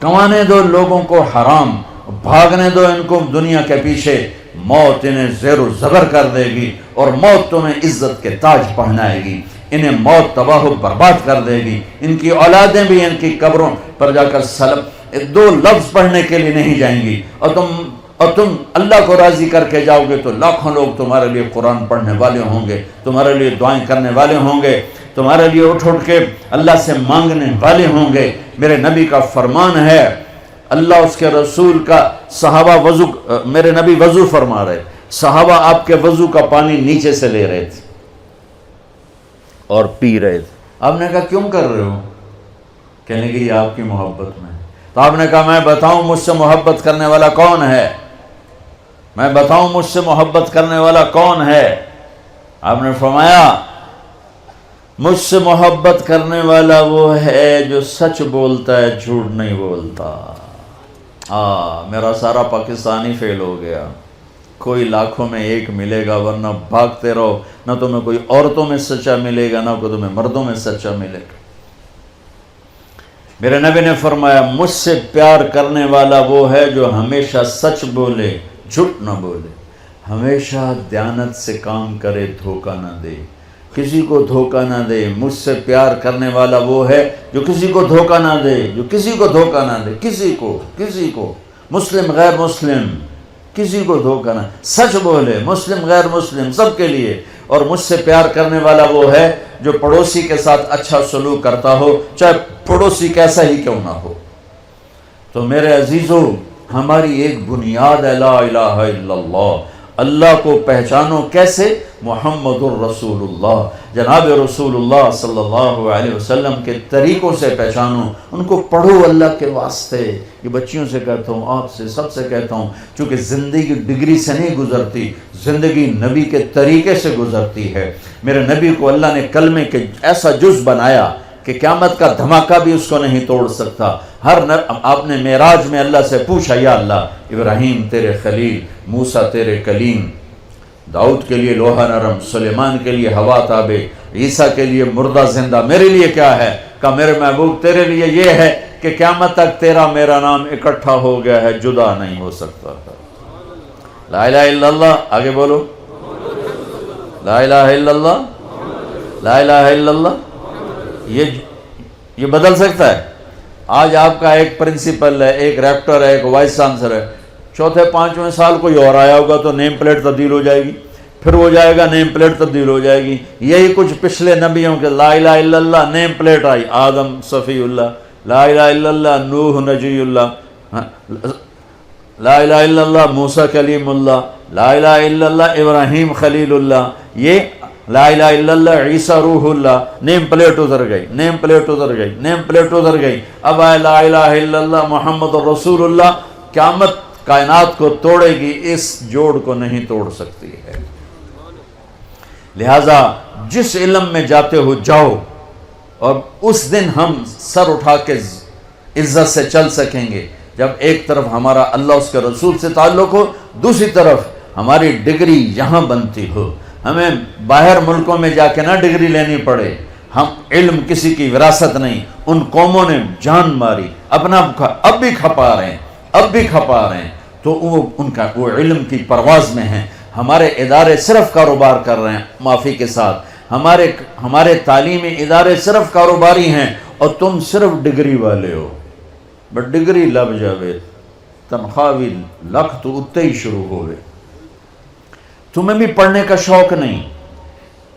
कमाने दो लोगों को हराम, भागने दो इनको दुनिया के पीछे, मौत इन्हें ज़ेरो ज़बर कर देगी और मौत तुम्हें इज्जत के ताज पहनाएगी, इन्हें मौत तबाह बर्बाद कर देगी, इनकी औलादें भी इनकी कब्रों पर जाकर सलब दो लफ्ज़ पढ़ने के लिए नहीं जाएंगी, और तुम अल्लाह को राज़ी करके जाओगे तो लाखों लोग तुम्हारे लिए कुरान पढ़ने वाले होंगे, तुम्हारे लिए दुआएं करने वाले होंगे, तुम्हारे लिए उठ उठ के अल्लाह से मांगने वाले होंगे। मेरे नबी का फरमान है, अल्लाह उसके रसूल का सहाबा वज़ू, मेरे नबी वज़ू फरमा रहे, सहाबा आपके वज़ू का पानी नीचे से ले रहे थे और पी रहे थे। आपने कहा क्यों कर रहे हो? कहने की ये आपकी मोहब्बत में। तो आपने कहा मैं बताऊं मुझसे मोहब्बत करने वाला कौन है, मैं बताऊं मुझसे मोहब्बत करने वाला कौन है? आपने फरमाया मुझसे मोहब्बत करने वाला वो है जो सच बोलता है, झूठ नहीं बोलता। मेरा सारा पाकिस्तानी फेल हो गया, कोई लाखों में एक मिलेगा, वरना भागते रहो, ना तुम्हें कोई औरतों में सच्चा मिलेगा, ना कोई तुम्हें मर्दों में सच्चा मिलेगा। मेरे नबी ने फरमाया मुझसे प्यार करने वाला वो है जो हमेशा सच बोले, झूठ ना बोले, हमेशा दयानत से काम करे, धोखा ना दे, किसी को धोखा ना दे। मुझसे प्यार करने वाला वो है जो किसी को धोखा ना दे, जो किसी को धोखा ना दे, किसी को मुस्लिम गैर मुस्लिम किसी को धोखा ना, सच बोले, मुस्लिम गैर मुस्लिम सबके लिए। और मुझसे प्यार करने वाला वो है जो पड़ोसी के साथ अच्छा सलूक करता हो, चाहे पड़ोसी कैसा ही क्यों ना हो। तो मेरे अजीजों, हमारी एक बुनियाद है ला इलाहा इल्लल्लाह। अल्लाह को पहचानो कैसे? मुहम्मदुर रसूलुल्लाह, जनाब रसूलुल्लाह सल्लल्लाहु अलैहि वसल्लम के तरीक़ों से पहचानो, उनको पढ़ो अल्लाह के वास्ते। ये बच्चियों से कहता हूँ, आपसे सबसे कहता हूँ, चूँकि ज़िंदगी डिग्री से नहीं गुजरती, ज़िंदगी नबी के तरीक़े से गुजरती है। मेरे नबी को अल्लाह ने कलमे के ऐसा जुज़ बनाया कि क़यामत का धमाका भी उसको नहीं तोड़ सकता। आपने मेराज में अल्लाह से पूछा, या अल्लाह इब्राहीम तेरे खलील, मूसा तेरे कलीम, दाऊद के लिए लोहा नरम, सुलेमान के लिए हवा ताबे, ईसा के लिए मुर्दा जिंदा, मेरे लिए क्या है? कहा मेरे महबूब तेरे लिए ये है कि क़यामत तक तेरा मेरा नाम इकट्ठा हो गया है, जुदा नहीं हो सकता। ला इलाहा इल्लल्लाह, आगे बोलो, ला इलाहा इल्लल्लाह, ला इलाहा इल्लल्लाह। ये बदल सकता है। आज आपका एक प्रिंसिपल है, एक रेक्टर है, एक वाइस चांसलर है, चौथे पांचवें साल कोई और आया होगा तो नेम प्लेट तब्दील हो जाएगी, फिर वो जाएगा नेम प्लेट तब्दील हो जाएगी। यही कुछ पिछले नबियों के ला इलाहा इल्लल्लाह नेम प्लेट आई, आदम सफ़ीउल्लाह, ला इलाहा इल्लल्लाह नूह नजीउल्लाह, ला इलाहा इल्लल्लाह मूसा कलीमुल्लाह, ला इलाहा इल्लल्लाह इब्राहीम खलीलुल्लाह, ये ला इलाहा इल्लल्लाह ईसा रूहुल्लाह। नेम प्लेट उधर गई, नेम प्लेट उधर गई, नेम प्लेट उधर गई। अब आए ला इलाहा इल्लल्लाह मुहम्मद रसूलुल्लाह। क़यामत कायनात को तोड़ेगी, इस जोड़ को नहीं तोड़ सकती है। लिहाजा जिस इल्म में जाते हो जाओ, और उस दिन हम सर उठा के इज्जत से चल सकेंगे जब एक तरफ हमारा अल्लाह उसके रसूल से ताल्लुक़ हो, दूसरी तरफ हमारी डिग्री यहाँ बनती हो, हमें बाहर मुल्कों में जाके ना डिग्री लेनी पड़े। हम इल्म किसी की विरासत नहीं, उन कौमों ने जान मारी, अपना अब भी खपा रहे हैं, अब भी खपा रहे हैं, तो वो इल्म की परवाज़ में हैं। हमारे इदारे सिर्फ कारोबार कर रहे हैं, माफ़ी के साथ हमारे तालीमी इदारे सिर्फ कारोबारी हैं, और तुम सिर्फ डिग्री वाले हो। बट डिग्री लब जावे, तनख्वाह भी लख तो उत्ते ही शुरू होवे। तुम्हें भी पढ़ने का शौक नहीं,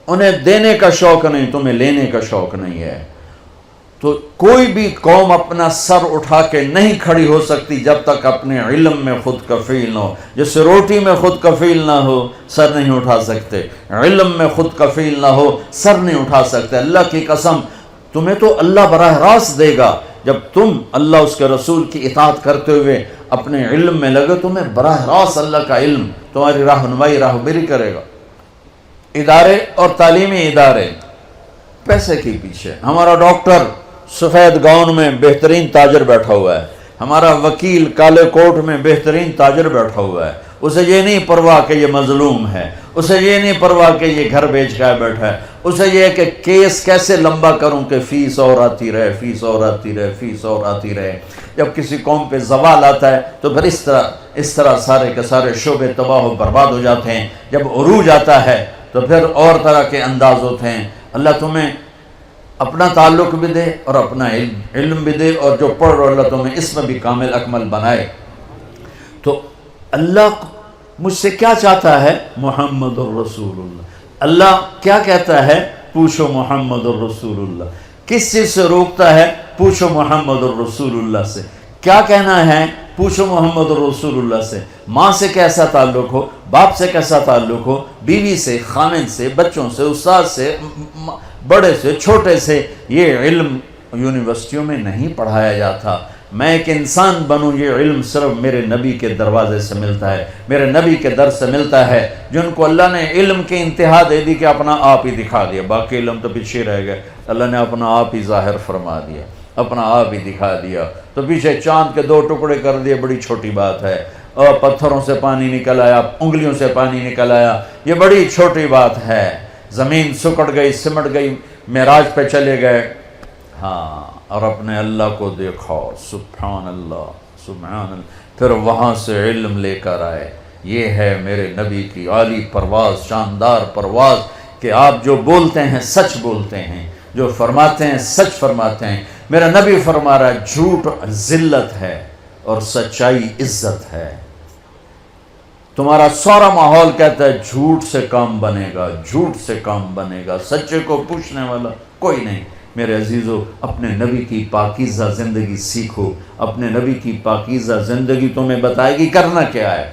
उन्हें देने का शौक नहीं, तुम्हें लेने का शौक नहीं है। तो कोई भी कौम अपना सर उठा के नहीं खड़ी हो सकती जब तक अपने इल्म में खुद कफील न हो। जैसे रोटी में खुद कफील ना हो, सर नहीं उठा सकते। इल्म में खुद कफील ना हो, सर नहीं उठा सकते। अल्लाह की कसम, तुम्हें तो अल्लाह बराह रास्त देगा जब तुम अल्लाह उसके रसूल की इताअत करते हुए अपने इल्म में लगे। तुम्हें बराह रास्त अल्लाह का इल्म तुम्हारी रहनुमाई राहबरी करेगा। इदारे और तालीमी इदारे पैसे के पीछे। हमारा डॉक्टर सफ़ेद गाउन में बेहतरीन ताजर बैठा हुआ है, हमारा वकील काले कोट में बेहतरीन ताजर बैठा हुआ है। उसे ये नहीं परवाह कि ये मजलूम है, उसे ये नहीं परवाह कि ये घर बेच कर बैठा है। उसे ये है कि केस कैसे लंबा करूं कि फीस और आती रहे, फीस और आती रहे, फीस और आती रहे। جب کسی قوم پہ زوال آتا ہے تو پھر اس طرح سارے کے سارے شعبے تباہ و برباد ہو جاتے ہیں. جب عروج آتا ہے تو پھر اور طرح کے انداز ہوتے ہیں. اللہ تمہیں اپنا تعلق بھی دے اور اپنا علم بھی دے، اور جو پڑھ رہو اللہ تمہیں اس میں بھی کامل اکمل بنائے. تو اللہ مجھ سے کیا چاہتا ہے؟ محمد الرسول اللہ. اللہ کیا کہتا ہے؟ پوچھو محمد الرسول اللہ. کس چیز سے روکتا ہے؟ پوچھو محمد الرسول اللہ سے. کیا کہنا ہے؟ پوچھو محمد الرسول اللہ سے. ماں سے کیسا تعلق ہو، باپ سے کیسا تعلق ہو، بیوی سے، خامن سے، بچوں سے، استاد سے، بڑے سے، چھوٹے سے. یہ علم یونیورسٹیوں میں نہیں پڑھایا جاتا. میں ایک انسان بنوں، یہ علم صرف میرے نبی کے دروازے سے ملتا ہے، میرے نبی کے در سے ملتا ہے، جن کو اللہ نے علم کی انتہا دے دی کہ اپنا آپ ہی دکھا دیا. باقی علم تو پیچھے رہ گئے، اللہ نے اپنا آپ ہی ظاہر فرما دیا، اپنا آپ ہی دکھا دیا. تو پیچھے چاند کے 2 ٹکڑے کر دیے، بڑی چھوٹی بات ہے. اور پتھروں سے پانی نکل آیا، انگلیوں سے پانی نکل آیا، یہ بڑی چھوٹی بات ہے. زمین سکڑ گئی، سمٹ گئی، معراج پہ چلے گئے، ہاں، اور اپنے اللہ کو دیکھو، سبحان اللہ سبحان اللہ. پھر وہاں سے علم لے کر آئے. یہ ہے میرے نبی کی عالی پرواز، شاندار پرواز، کہ آپ جو بولتے ہیں سچ بولتے ہیں، جو فرماتے ہیں سچ فرماتے ہیں. میرا نبی فرما رہا ہے جھوٹ ذلت ہے اور سچائی عزت ہے. تمہارا سارا ماحول کہتا ہے جھوٹ سے کام بنے گا، جھوٹ سے کام بنے گا، سچے کو پوچھنے والا کوئی نہیں. میرے عزیزو، اپنے نبی کی پاکیزہ زندگی سیکھو. اپنے نبی کی پاکیزہ زندگی تمہیں بتائے گی کرنا کیا ہے.